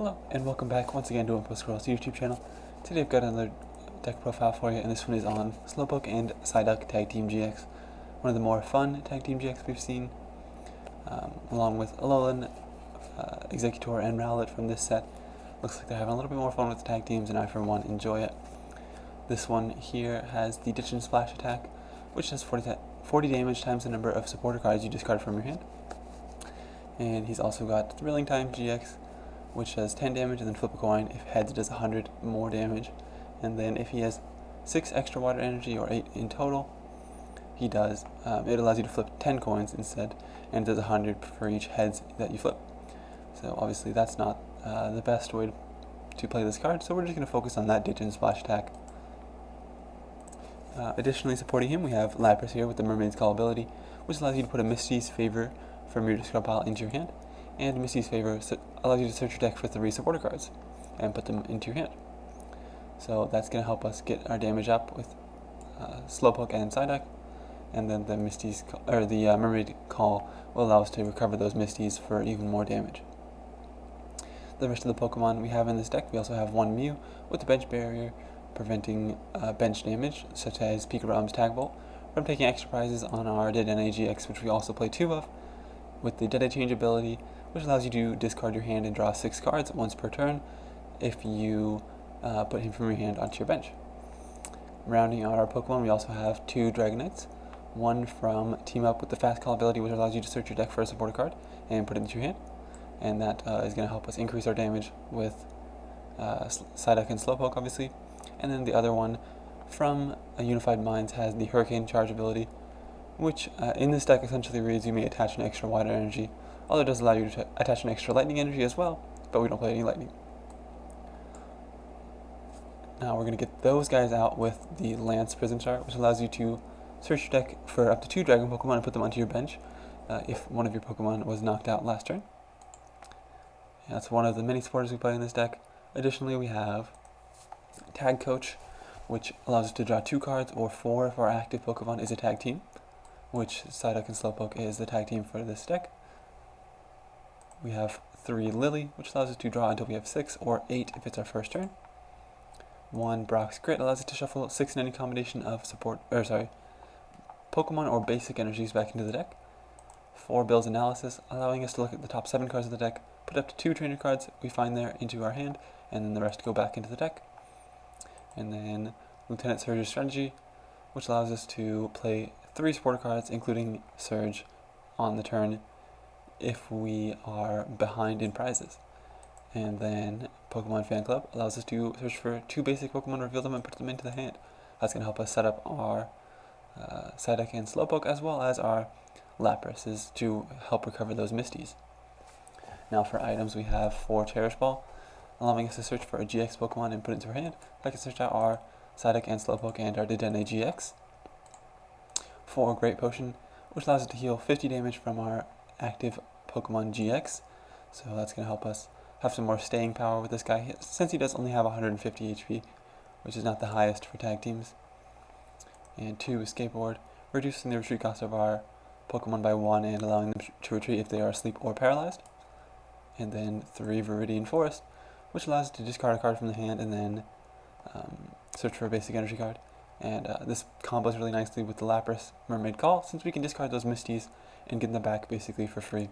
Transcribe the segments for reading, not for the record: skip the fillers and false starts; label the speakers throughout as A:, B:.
A: Hello, and welcome back once again to Postgirl's YouTube channel. Today I've got another deck profile for you, and this one is on SlowDuck and SlowDuck Tag Team GX. One of the more fun Tag Team GX we've seen, along with Alolan, Executor, and Rowlet from this set. Looks like they're having a little bit more fun with the tag teams, and I for one enjoy it. This one here has the Ditch and Splash attack, which does 40 damage times the number of supporter cards you discard from your hand. And he's also got Thrilling Time GX, which does 10 damage, and then flip a coin. If heads, it does 100 more damage. And then if he has 6 extra water energy, or 8 in total, he does, it allows you to flip 10 coins instead, and it does 100 for each heads that you flip. So obviously that's not the best way to play this card, so we're just going to focus on that Ditch and Splash attack. Additionally, supporting him, we have Lapras here with the Mermaid's Call ability, which allows you to put a Misty's Favor from your discard pile into your hand. And Misty's Favor allows you to search your deck for 3 supporter cards and put them into your hand. So that's going to help us get our damage up with Slowpoke and SlowDuck, and then the Mermaid Call will allow us to recover those Misties for even more damage. The rest of the Pokemon we have in this deck, we also have one Mew with the Bench Barrier, preventing bench damage, such as Pikaram's Tag Bolt, from taking extra prizes on our Dedenne GX, which we also play 2 of, with the Dead Change ability, which allows you to discard your hand and draw 6 cards once per turn if you put him from your hand onto your bench. Rounding out our Pokemon, we also have 2 Dragonites, one from Team Up with the Fast Call ability, which allows you to search your deck for a supporter card and put it into your hand, and that is going to help us increase our damage with SlowDuck and Slowpoke, obviously. And then the other one from Unified Minds has the Hurricane Charge ability, which in this deck essentially reads you may attach an extra water energy, although it does allow you to attach an extra lightning energy as well, but we don't play any lightning. Now we're going to get those guys out with the Lance Prism Star, which allows you to search your deck for up to 2 Dragon Pokemon and put them onto your bench if one of your Pokemon was knocked out last turn. And that's one of the many supporters we play in this deck. Additionally, we have Tag Coach, which allows us to draw 2 cards or 4 if our active Pokemon is a tag team, which SlowDuck and Slowpoke is the tag team for this deck. We have 3 Lily, which allows us to draw until we have 6 or 8 if it's our first turn. 1 Brock's Grit allows us to shuffle 6 in any combination of Pokemon or basic energies back into the deck. 4 Bill's Analysis, allowing us to look at the top 7 cards of the deck, put up to 2 trainer cards we find there into our hand, and then the rest go back into the deck. And then Lieutenant Surge's Strategy, which allows us to play 3 supporter cards, including Surge, on the turn if we are behind in prizes. And then Pokemon Fan Club allows us to search for 2 basic Pokemon, reveal them, and put them into the hand. That's going to help us set up our SlowDuck and Slowpoke, as well as our Laprases, to help recover those Misties. Now for items, we have 4 Cherish Ball, allowing us to search for a GX Pokemon and put it into our hand. I can search out our SlowDuck and Slowpoke and our Dedenne GX. 4 Great Potion, which allows us to heal 50 damage from our active Pokemon GX. So that's going to help us have some more staying power with this guy, since he does only have 150 HP, which is not the highest for tag teams. And 2 Skateboard, reducing the retreat cost of our Pokemon by 1 and allowing them to retreat if they are asleep or paralyzed. And then 3 Viridian Forest, which allows us to discard a card from the hand and then search for a basic energy card. And this combos really nicely with the Lapras Mermaid Call, since we can discard those Misties and get them back basically for free.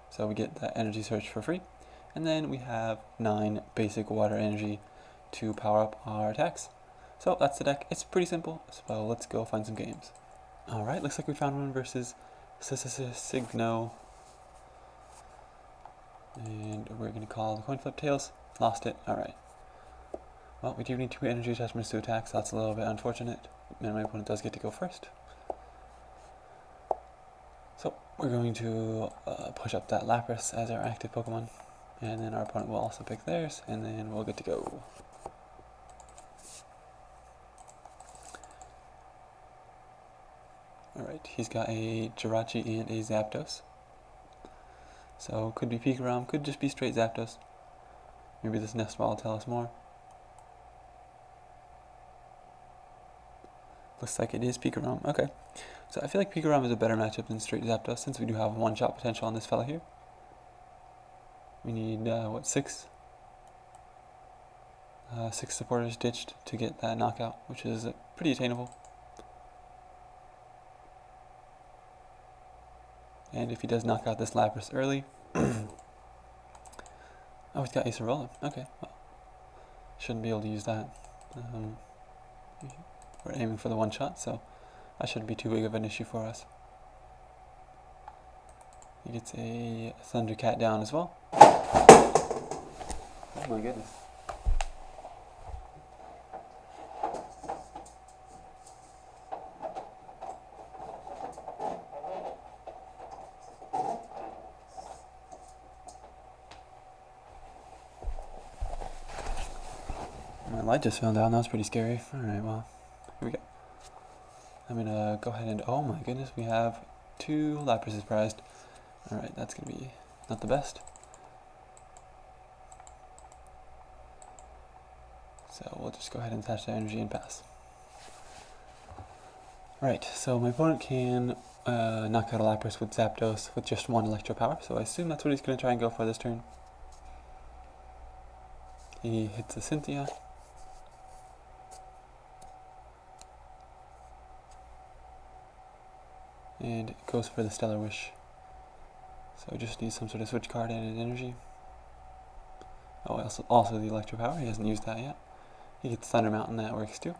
A: So we get that energy search for free. And then we have 9 basic water energy to power up our attacks. So that's the deck. It's pretty simple, so let's go find some games. Alright, looks like we found one versus TTGX. And we're going to call the coin flip tails. Lost it. Alright. Well, we do need 2 energy attachments to attack, so that's a little bit unfortunate. And my opponent does get to go first. So we're going to push up that Lapras as our active Pokemon. And then our opponent will also pick theirs, and then we'll get to go. Alright, he's got a Jirachi and a Zapdos. So could be Pikaram, could just be straight Zapdos. Maybe this Nest Ball will tell us more. Looks like it is Pikaram. Okay. So I feel like Pikaram is a better matchup than straight Zapdos, since we do have 1-shot potential on this fella here. We need, 6 6 supporters ditched to get that knockout, which is pretty attainable. And if he does knock out this Lapras early, oh, he's got Ace of Roller. Okay, well, shouldn't be able to use that. We're aiming for the one shot, so that shouldn't be too big of an issue for us. He gets a Thundercat down as well. Oh my goodness. My light just fell down. That was pretty scary. Alright, well, here we go. I'm gonna go ahead and, oh my goodness, we have 2 Laprases prized. Alright, that's gonna be not the best. So we'll just go ahead and attach the energy and pass. Right, so my opponent can knock out a Lapras with Zapdos with just 1 Electro Power, so I assume that's what he's going to try and go for this turn. He hits a Cynthia. And goes for the Stellar Wish. So just needs some sort of switch card and an energy. Oh, also the Electro Power, he hasn't used that yet. He gets Thunder Mountain, that works too.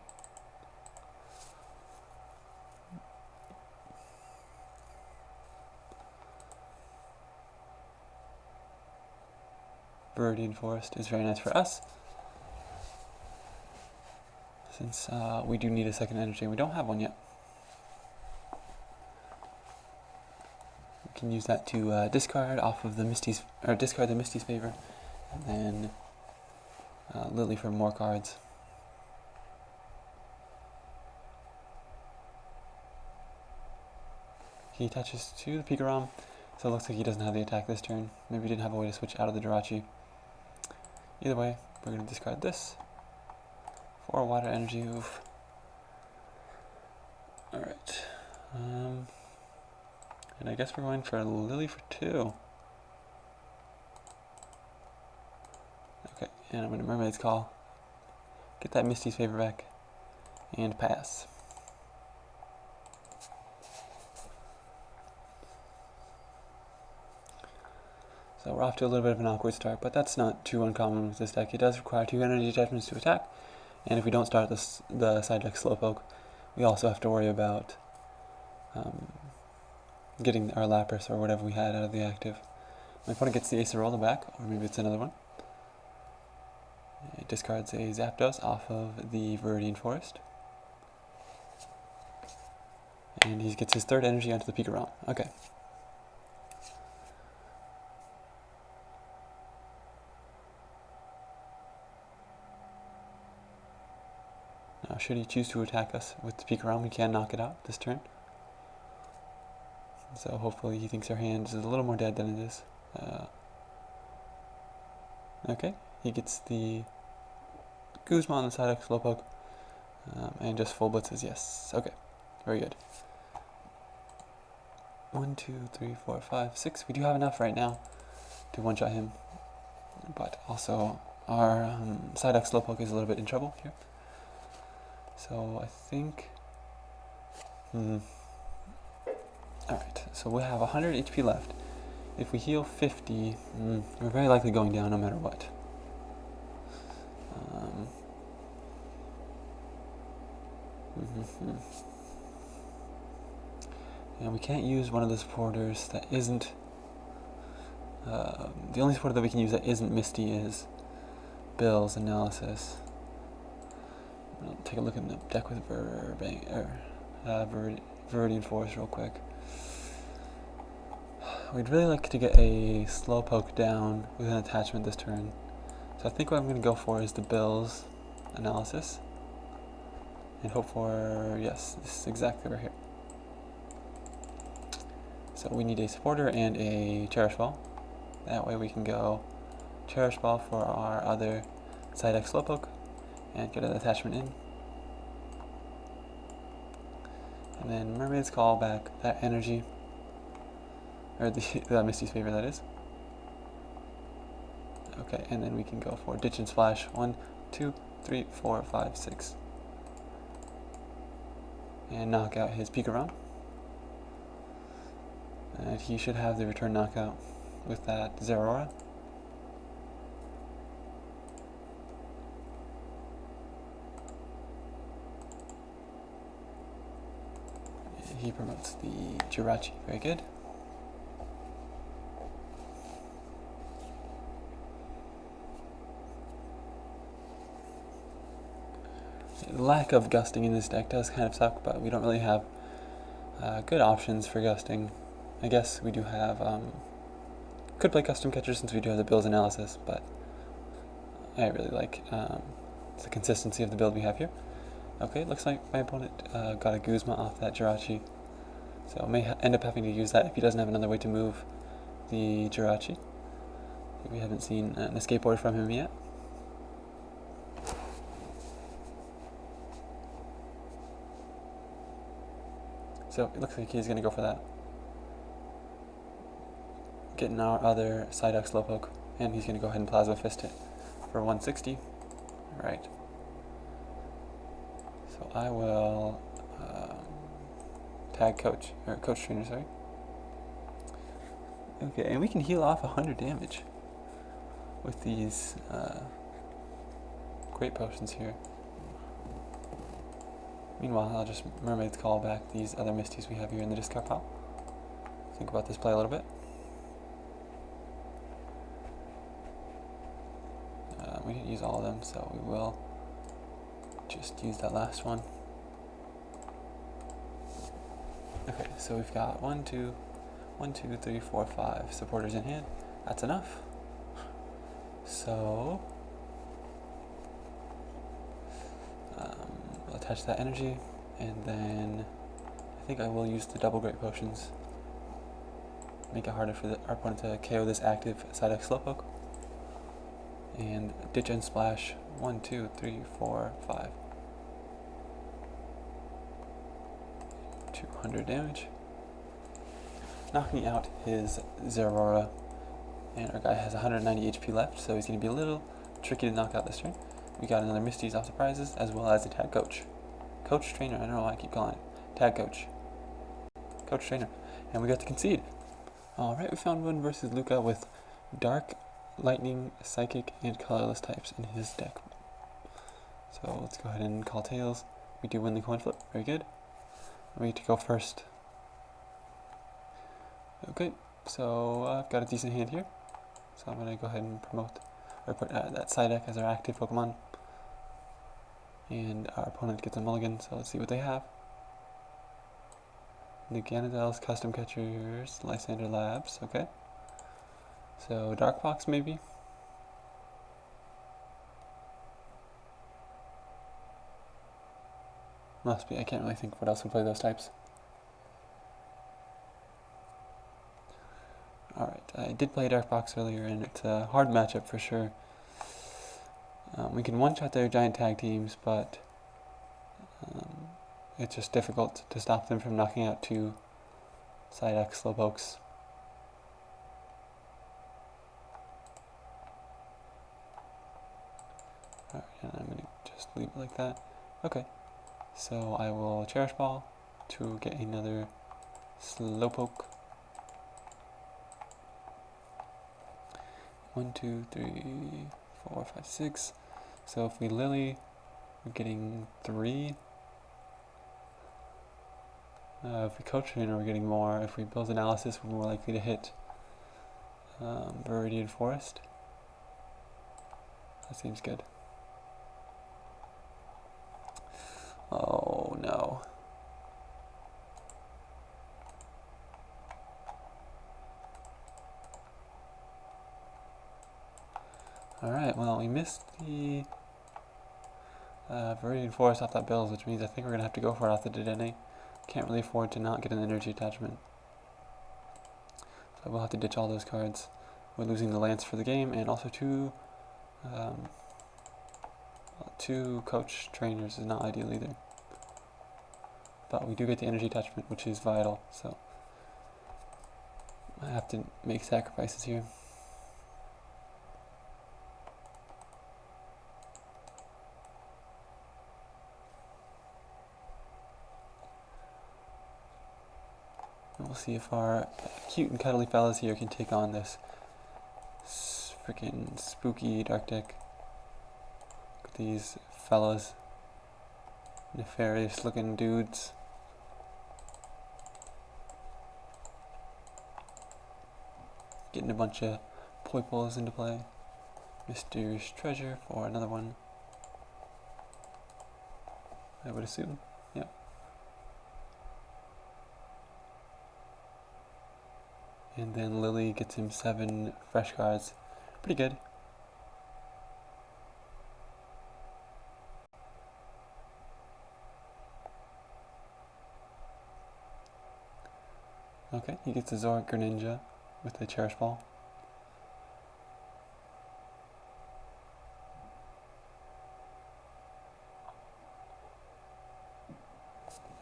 A: Viridian Forest is very nice for us, since we do need a second energy and we don't have one yet. We can use that to discard off of the Misty's, or discard the Misty's favor, and then Lily for more cards. He attaches to the Pikarom, so it looks like he doesn't have the attack this turn. Maybe he didn't have a way to switch out of the Jirachi. Either way, we're going to discard this for water energy. Oof. Alright. And I guess we're going for Lily for 2. Okay, and I'm going to Mermaid's Call. Get that Misty's favor back. And pass. So we're off to a little bit of an awkward start, but that's not too uncommon with this deck. It does require 2 energy attachments to attack, and if we don't start the side deck Slowpoke, we also have to worry about getting our Lapras or whatever we had out of the active. My opponent gets the Acerola back, or maybe it's another one. It discards a Zapdos off of the Viridian Forest. And he gets his 3rd energy onto the Pikarom. Okay. Now, should he choose to attack us with the Pikarom, we can knock it out this turn. So hopefully he thinks our hand is a little more dead than it is. Okay, he gets the Guzma on the side of Slowpoke, and just full blitzes, yes. Okay, very good. 1, 2, 3, 4, 5, 6. We do have enough right now to one-shot him, but also our side deck Slowpoke is a little bit in trouble here. So I think, alright, so we have 100 HP left. If we heal 50, we're very likely going down no matter what. And we can't use one of the supporters that isn't, the only supporter that we can use that isn't Misty is Bill's Analysis. I'll take a look in the deck with Viridian Forest real quick. We'd really like to get a Slowpoke down with an attachment this turn. So I think what I'm going to go for is the Bill's Analysis. And hope for, yes, this is exactly right here. So we need a supporter and a Cherish Ball. That way we can go Cherish Ball for our other side deck Slowpoke and get an attachment in. And then Mermaid's Call back that energy, or the Misty's favor, that is. Okay, and then we can go for Ditch and Splash. 1, 2, 3, 4, 5, 6. And knock out his Pikarom. And he should have the return knockout with that Zeraora. And he promotes the Jirachi. Very good. The lack of gusting in this deck does kind of suck, but we don't really have good options for gusting. I guess we do have, could play custom catcher since we do have the build analysis, but I really like the consistency of the build we have here. Okay, looks like my opponent got a Guzma off that Jirachi, so may end up having to use that if he doesn't have another way to move the Jirachi. We haven't seen an escape order from him yet. So it looks like he's going to go for that. Getting our other SlowDuck Slowpoke, and he's going to go ahead and Plasma Fist it for 160. Alright. So I will tag Coach Trainer, sorry. Okay, and we can heal off 100 damage with these great potions here. Meanwhile, I'll just Mermaid's Call back these other Misties we have here in the discard pile. Think about this play a little bit. We didn't use all of them, so we will just use that last one. Okay, so we've got 1, 2, 3, 4, 5 supporters in hand. That's enough. So we'll attach that energy, and then I think I will use the double great potions. Make it harder for our opponent to KO this active SlowDuck Slowpoke. And Ditch and Splash 1, 2, 3, 4, 5. 200 damage. Knocking out his Zeraora. And our guy has 190 HP left, so he's going to be a little tricky to knock out this turn. We got another Misty's off the prizes, as well as a Tag Coach. Coach Trainer, I don't know why I keep calling it. Tag Coach. Coach Trainer. And we got to concede. Alright, we found one versus Luca with Dark, Lightning, Psychic, and Colorless types in his deck. So let's go ahead and call tails. We do win the coin flip. Very good. We get to go first. Okay, so I've got a decent hand here. So I'm going to go ahead and promote, or put that SlowDuck as our active Pokemon. And our opponent gets a mulligan, so let's see what they have. The Ganadels, Custom Catchers, Lysander Labs, okay. So Dark Fox maybe. Must be, I can't really think what else would play those types. Alright, I did play Dark Fox earlier, and it's a hard matchup for sure. We can one-shot their giant tag teams, but it's just difficult to stop them from knocking out two SlowDuck Slowpokes. Alright, and I'm going to just leave it like that. Okay, so I will Cherish Ball to get another Slowpoke. 1, 2, 3, 4, 5, 6. So if we Lily, we're getting 3. If we Coach Trainer, we're getting more. If we build Analysis, we're more likely to hit Viridian Forest. That seems good. Oh no. Alright, well, we missed the Viridian Forest off that build, which means I think we're going to have to go for it off the Dedenne. Can't really afford to not get an energy attachment. So we'll have to ditch all those cards. We're losing the Lance for the game, and also two Coach Trainers is not ideal either. But we do get the energy attachment, which is vital, so I have to make sacrifices here. And we'll see if our cute and cuddly fellas here can take on this freaking spooky dark deck. Look at these fellas. Nefarious looking dudes. Getting a bunch of poiples into play. Mysterious treasure for another one, I would assume. Yep. And then Lily gets him 7 fresh cards. Pretty good. Okay, he gets a Zoroark Greninja with the Cherish Ball.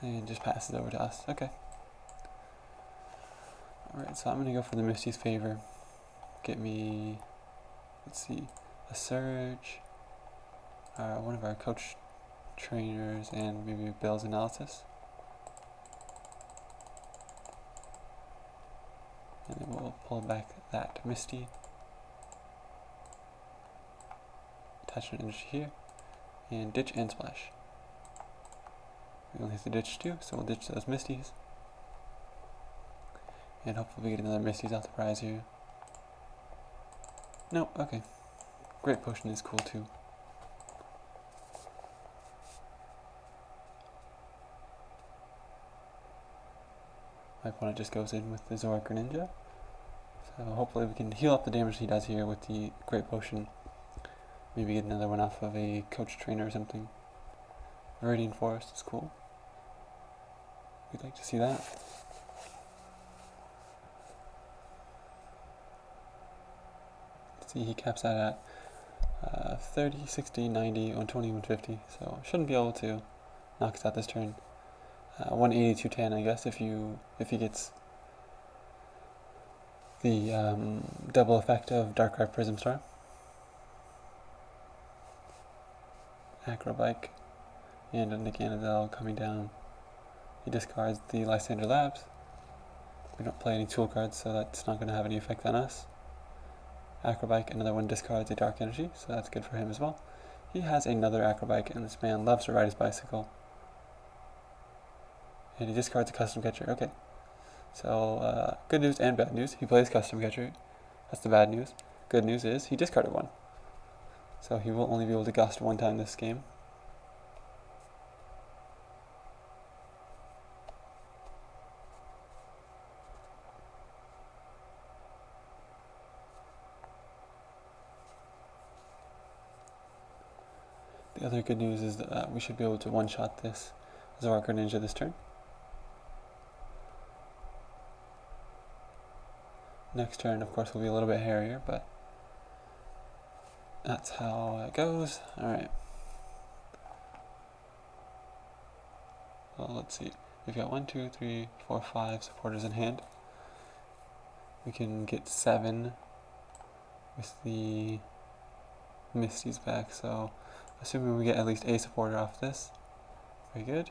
A: And just passes over to us. Okay. Alright, so I'm going to go for the Misty's Favor. Get me, let's see, a Surge, one of our coach trainers, and maybe Bill's Analysis. And then we'll pull back that Misty. Attachment energy here. And ditch and splash. We only have to ditch 2, so we'll ditch those Misties. And hopefully we get another Misties off the prize here. No, okay. Great Potion is cool too. My opponent just goes in with the Zoroark Greninja. So hopefully we can heal up the damage he does here with the Great Potion. Maybe get another one off of a coach trainer or something. Viridian Forest is cool. We'd like to see that. Let's see, he caps that at 30, 60, 90, 120, 150. So shouldn't be able to knock us out this turn. 180, 210, I guess, if he gets the double effect of Darkrai Prism Star. Acrobike, and a Niganadel coming down. He discards the Lysander Labs. We don't play any tool cards, so that's not going to have any effect on us. Acrobike, another one discards a Dark Energy, so that's good for him as well. He has another Acrobike, and this man loves to ride his bicycle. And he discards a Custom Catcher. Okay. So, good news and bad news. He plays Custom Catcher. That's the bad news. Good news is he discarded one. So he will only be able to gust one time this game. The other good news is that we should be able to one-shot this Zoroark Greninja this turn. Next turn, of course, will be a little bit hairier, but that's how it goes. Alright. Well, let's see. We've got 1, 2, 3, 4, 5 supporters in hand. We can get 7 with the Misty's back, so assuming we get at least a supporter off this. Very good.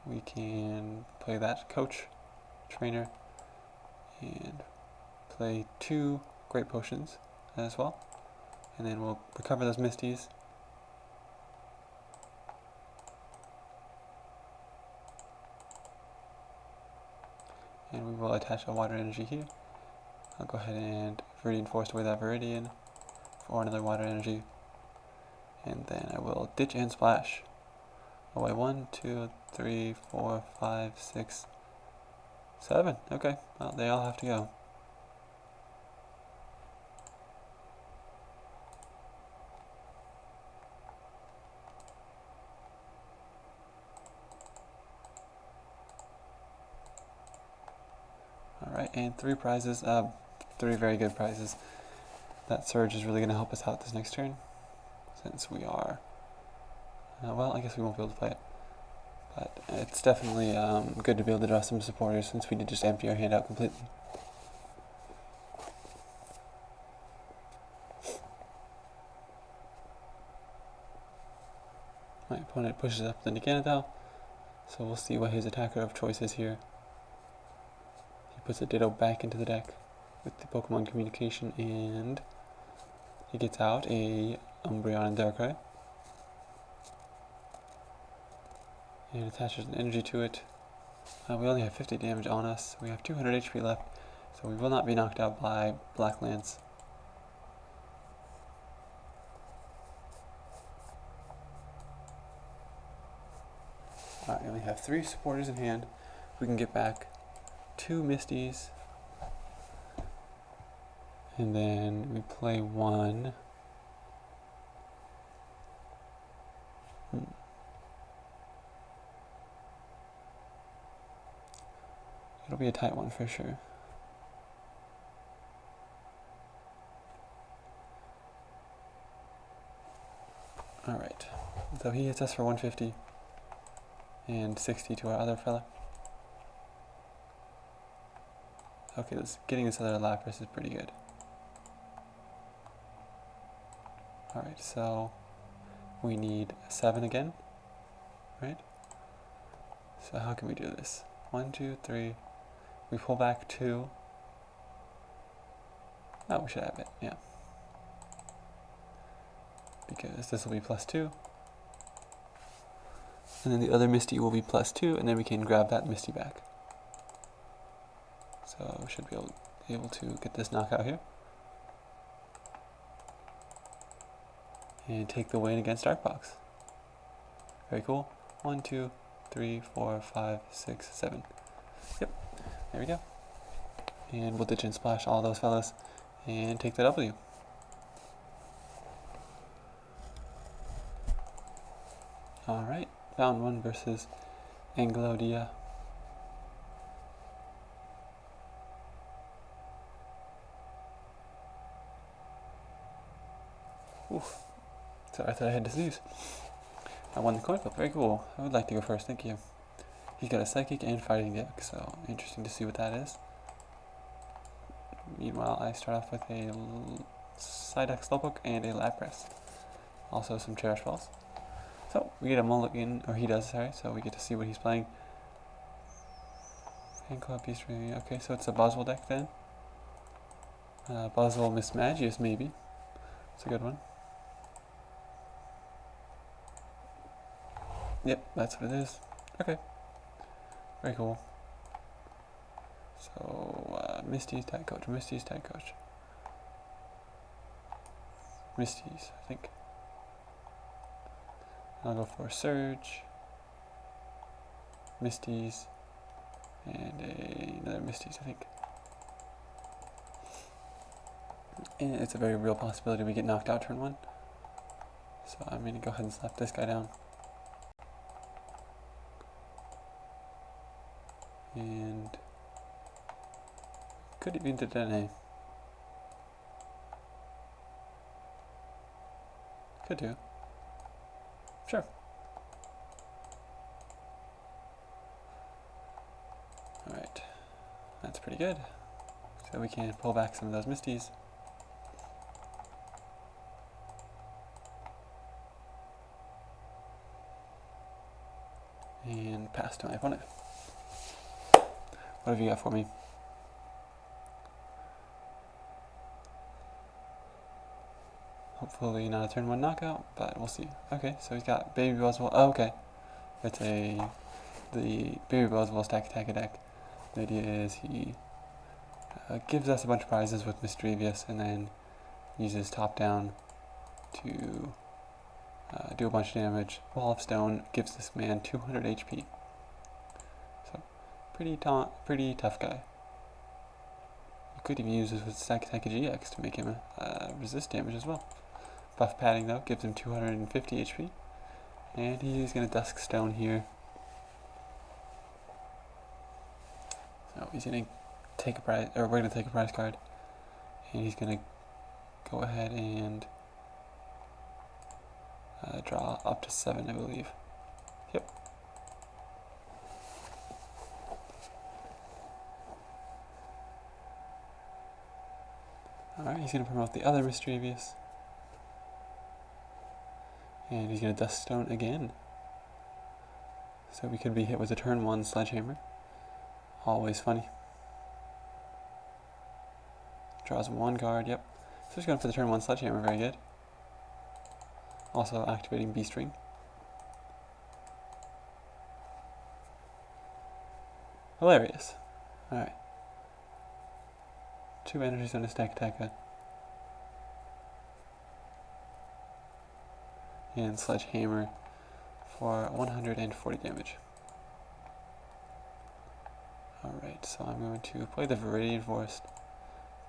A: We can play that coach, trainer, and play 2 Great Potions as well. And then we'll recover those Misties. And we will attach a Water Energy here. I'll go ahead and Viridian Force away that Viridian for another Water Energy. And then I will ditch and splash. Away 1, 2, 3, 4, 5, 6, 7. Okay, well, they all have to go. Alright, and 3 prizes, 3 very good prizes. That Surge is really going to help us out this next turn, since we are, well, I guess we won't be able to play it. But it's definitely good to be able to draw some supporters, since we did just empty our hand out completely. My opponent pushes up the Niganadel, so we'll see what his attacker of choice is here. puts a Ditto back into the deck with the Pokemon communication, and he gets out a Umbreon and Darkrai, and attaches an energy to it. We only have 50 damage on us. We have 200 HP left, so we will not be knocked out by Black Lance. Alright, we only have 3 supporters in hand. We can get back 2 Misties, and then we play 1. It'll be a tight one for sure. Alright, so he hits us for 150 and 60 to our other fella. Okay, getting this other Lapras is pretty good. Alright, so we need 7 again, right? So how can we do this? 1, 2, 3. We pull back 2. Oh, we should have it, yeah. Because this will be +2. And then the other Misty will be +2, and then we can grab that Misty back. So we should be able to get this knockout here. And take the win against Darkbox. Very cool. 1, 2, 3, 4, 5, 6, 7. Yep, there we go. And we'll ditch and splash all those fellas and take the W. Alright, found one versus Anglodia. Oof. So I thought I had to snooze. I won the coin flip. Very cool. I would like to go first. Thank you. He's got a Psychic and Fighting deck, so interesting to see what that is. Meanwhile, I start off with a Psyduck Slowpoke and a Lapras. Also some Cherish Balls. So we get a mulligan, or he does, sorry, so we get to see what he's playing. Fan Club, Beast Review. Okay, so it's a Boswell deck then. Boswell Mismagius, maybe. It's a good one. Yep, that's what it is. Okay. Very cool. So, Misty's Tag Coach. Misty's Tag Coach. Misty's, I think. I'll go for Surge. Misty's. And another Misty's, I think. And it's a very real possibility we get knocked out turn 1. So I'm going to go ahead and slap this guy down. And could even do an Could do. Sure. Alright. That's pretty good. So we can pull back some of those Misties. And pass to my opponent. What have you got for me? Hopefully not a turn 1 knockout, but we'll see. Okay, so he's got Baby Boswell. Oh, okay. It's the Baby Boswell Stack Attack deck. The idea is he gives us a bunch of prizes with Mischievous and then uses top down to do a bunch of damage. Wall of Stone gives this man 200 HP. So, pretty tough guy. You could even use this with TTGX to make him resist damage as well. Buff padding though gives him 250 HP. And he's going to Dusk Stone here. So he's going to take a prize, or we're going to take a prize card. And he's going to go ahead and draw up to 7, I believe. Yep. Alright, he's going to promote the other Mischievous. And he's going to Dust Stone again. So we could be hit with a turn 1 Sledgehammer. Always funny. Draws 1 card, yep. So he's going for the turn 1 Sledgehammer, very good. Also activating Beast Ring. Hilarious. Alright. 2 energies on a stack attacker. And Sledgehammer for 140 damage. Alright, so I'm going to play the Viridian Forest.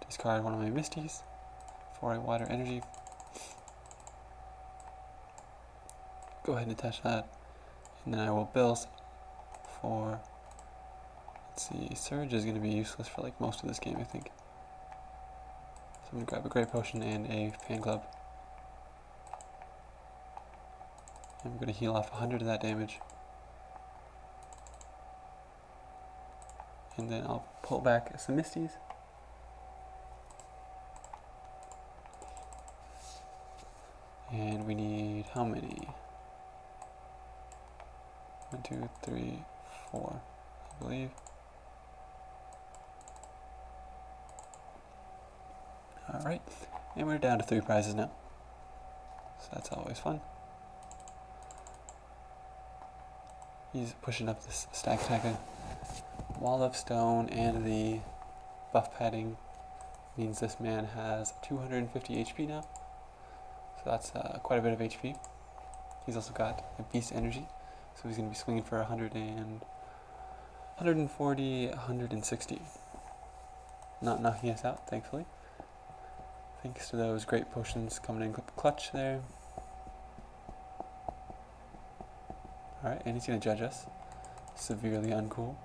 A: Discard one of my Misties for a water energy. Go ahead and attach that. And then I will Bills for, let's see, Surge is going to be useless for like most of this game, I think. So I'm going to grab a Great Potion and a Fan Club. I'm going to heal off 100 of that damage. And then I'll pull back some Misties. And we need how many? 1, 2, 3, 4, I believe. Alright, and we're down to 3 prizes now. So that's always fun. He's pushing up this stack attacker. Wall of Stone and the buff padding means this man has 250 HP now. So that's quite a bit of HP. He's also got a Beast Energy, so he's going to be swinging for 140, 160. Not knocking us out, thankfully. Thanks to those great potions coming in clutch there. Alright, and he's going to judge us. Severely uncool.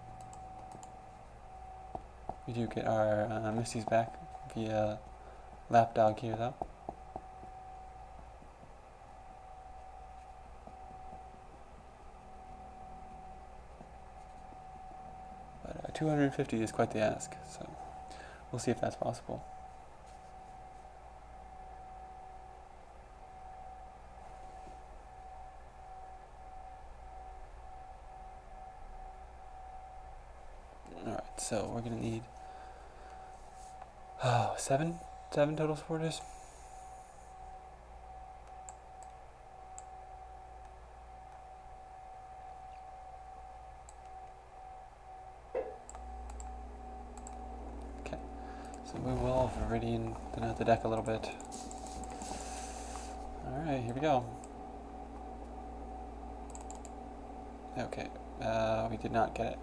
A: We do get our Misties back via Lapdog here though. But 250 is quite the ask, so we'll see if that's possible. Alright, so we're going to need seven total supporters. Okay, so we will Viridian thin out the deck a little bit. Alright, here we go. Okay, we did not get it.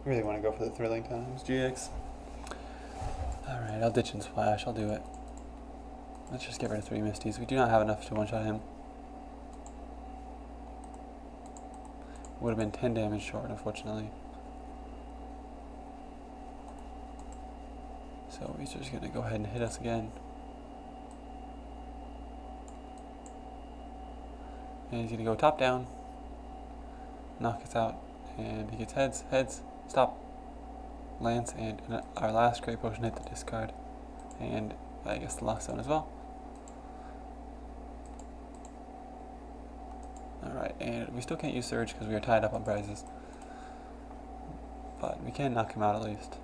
A: Really want to go for the Thrilling Times GX. Alright, I'll ditch and splash, I'll do it. Let's just get rid of 3 Misties. We do not have enough to one-shot him. Would have been 10 damage short, unfortunately. So he's just going to go ahead and hit us again. And he's going to go top down. Knock us out. And he gets heads. Stop. Lance, and our last Great Potion hit the discard. And I guess the last one as well. Alright, and we still can't use Surge because we are tied up on prizes. But we can knock him out at least.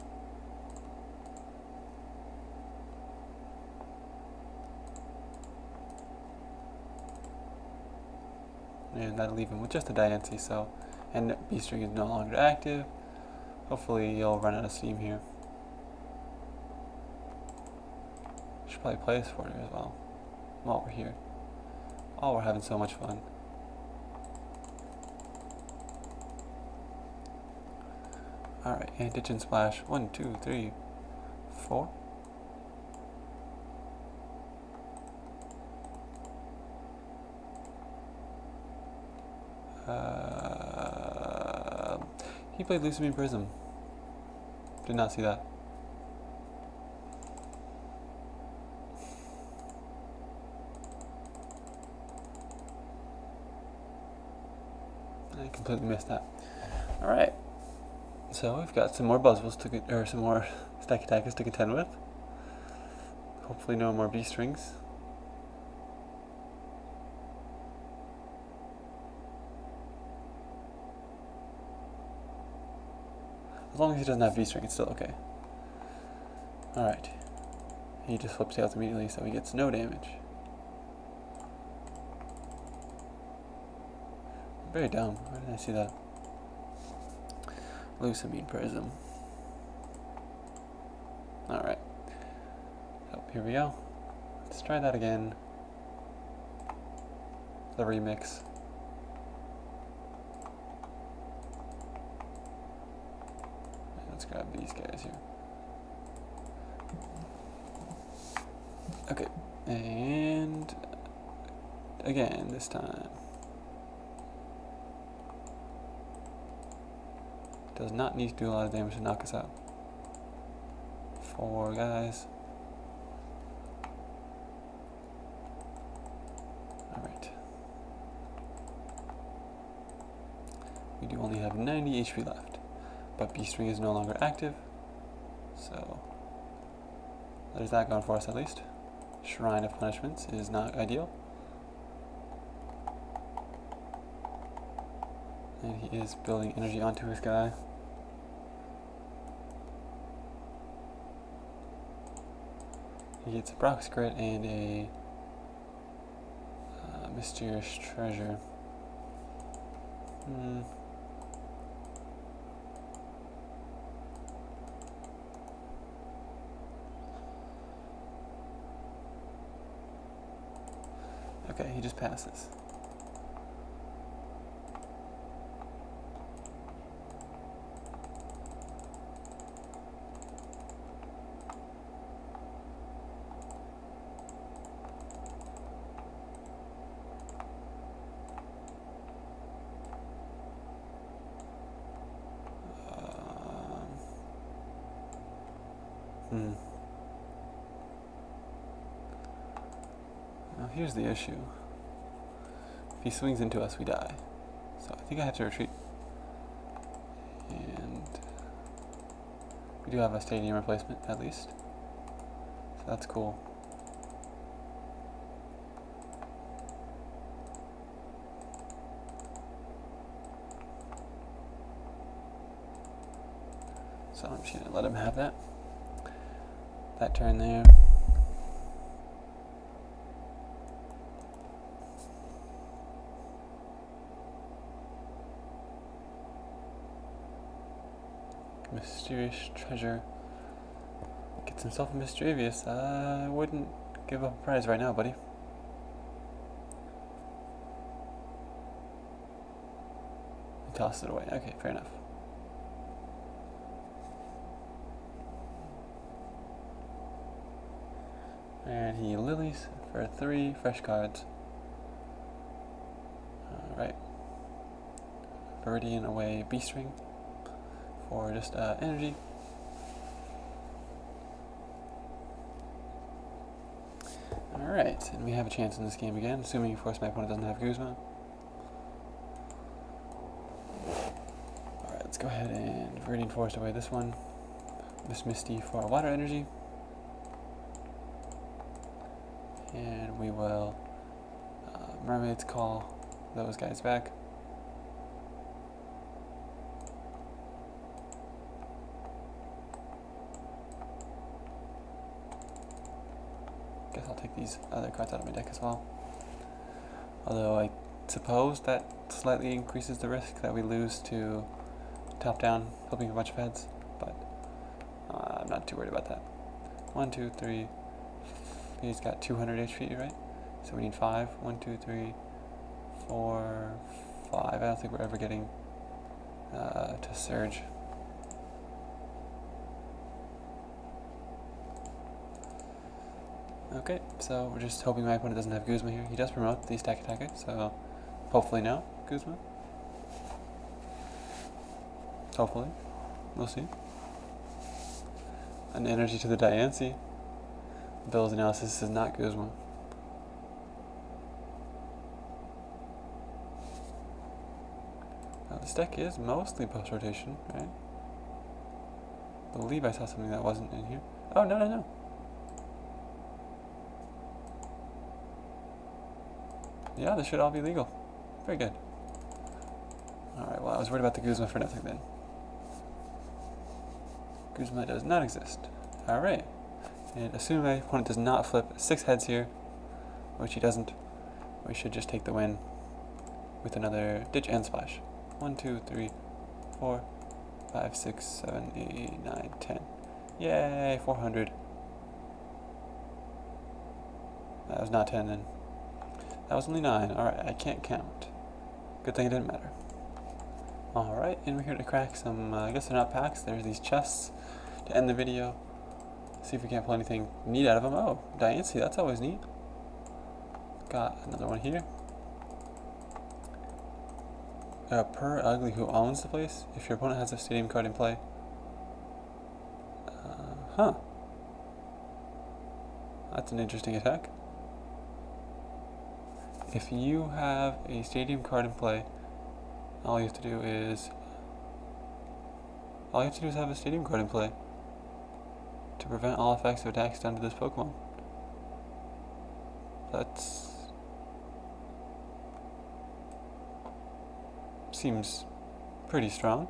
A: And that'll leave him with just a Diancie, so. And Beast Ring is no longer active. Hopefully you'll run out of steam here. Should probably play this for you as well while we're here. Oh, we're having so much fun. Alright, and ditch and splash. 1, 2, 3, 4. He played Lucamine Prism. Did not see that. completely missed that. Alright. So we've got some more Buzzwolves to get, or some more stack attackers to contend with. Hopefully no more B strings. As long as he doesn't have B string, it's still okay. Alright. He just flips tails immediately, so he gets no damage. Very dumb. Where did I see that? Lusamine Prism. Alright. So here we go. Let's try that again. The remix. Let's grab these guys here. Okay, and again this time. Does not need to do a lot of damage to knock us out. 4 guys. Alright. We do only have 90 HP left. But B string is no longer active, so there's that going for us at least. Shrine of Punishments is not ideal. And he is building energy onto his guy. He gets a Brock's Grit and a Mysterious Treasure. Okay, he just passes. Now here's the issue. If he swings into us, we die. So I think I have to retreat. And we do have a stadium replacement, at least. So that's cool. So I'm just going to let him have that. That turn there. Mysterious Treasure. Gets himself a Mischievous. I wouldn't give up a prize right now, buddy. Toss it away. Okay, fair enough. And he lilies for 3 fresh cards. Alright. Viridian away B string for just energy. Alright, and we have a chance in this game again, assuming of course my opponent doesn't have Guzma. Alright, let's go ahead and Viridian Forest away this one. Miss Misty for water energy. And we will Mermaid's Call those guys back. Guess I'll take these other cards out of my deck as well. Although I suppose that slightly increases the risk that we lose to top down, flipping a bunch of heads, but I'm not too worried about that. 1, 2, 3. He's got 200 HP, right? So we need 5. 1, 2, 3, 4, 5. I don't think we're ever getting to Surge. Okay, so we're just hoping my opponent doesn't have Guzma here. He does promote the stack attacker, so hopefully no Guzma. Hopefully. We'll see. An energy to the Diancie. Bill's analysis is not Guzma. This deck is mostly post-rotation, right? I believe I saw something that wasn't in here. Oh, no. Yeah, this should all be legal. Very good. Alright, well, I was worried about the Guzma for nothing then. Guzma does not exist. Alright. And assuming my opponent does not flip 6 heads here, which he doesn't, we should just take the win with another ditch and splash. 1, 2, 3, 4, 5, 6, 7, 8, 9, 10. Yay, 400. That was not 10 then. That was only 9. Alright, I can't count. Good thing it didn't matter. Alright, and we're here to crack some, I guess they're not packs, there's these chests to end the video. See if we can't pull anything neat out of them. Oh, Diancie, that's always neat. Got another one here. Per Ugly, who owns the place. If your opponent has a stadium card in play. That's an interesting attack. If you have a stadium card in play, all you have to do is have a stadium card in play to prevent all effects of attacks done to this Pokemon. That's seems pretty strong.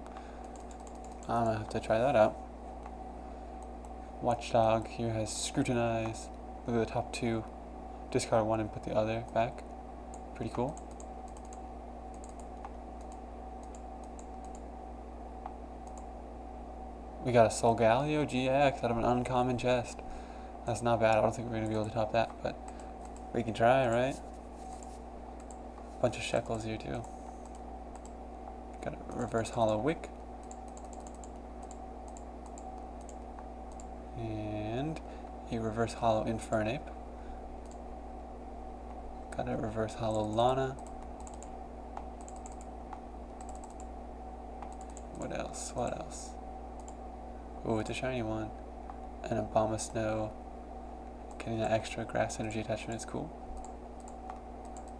A: I'm gonna have to try that out. Watchdog here has Scrutinize. Look at the top 2. Discard 1 and put the other back. Pretty cool. We got a Solgaleo GX out of an uncommon chest. That's not bad. I don't think we're going to be able to top that, but we can try, right? Bunch of shekels here too. Got a reverse hollow Wick. And a reverse hollow Infernape. Got a reverse hollow Lana. What else? Ooh, it's a shiny one. And a Abomasnow. Getting that extra grass energy attachment is cool.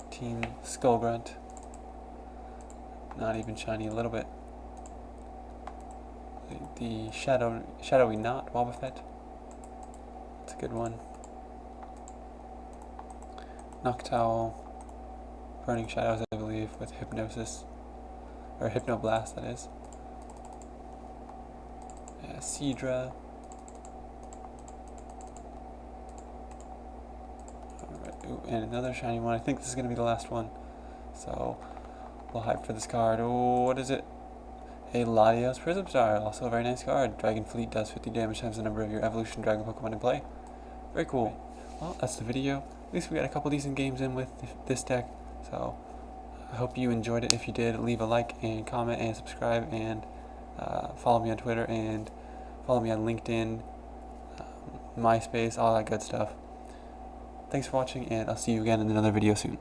A: Team Skullgrunt. Not even shiny a little bit. The Shadowy Knot Wobbuffet. That's a good one. Noctowl. Burning Shadows, I believe, with Hypnosis. Or Hypnoblast, that is. Seadra. Alright, and another shiny one. I think this is going to be the last one. So, we'll hype for this card. Oh, what is it? A Latios Prism Star. Also a very nice card. Dragon Fleet does 50 damage times the number of your Evolution Dragon Pokemon in play. Very cool. Well, that's the video. At least we got a couple decent games in with this deck. So, I hope you enjoyed it. If you did, leave a like and comment and subscribe and follow me on Twitter and follow me on LinkedIn, MySpace, all that good stuff. Thanks for watching, and I'll see you again in another video soon.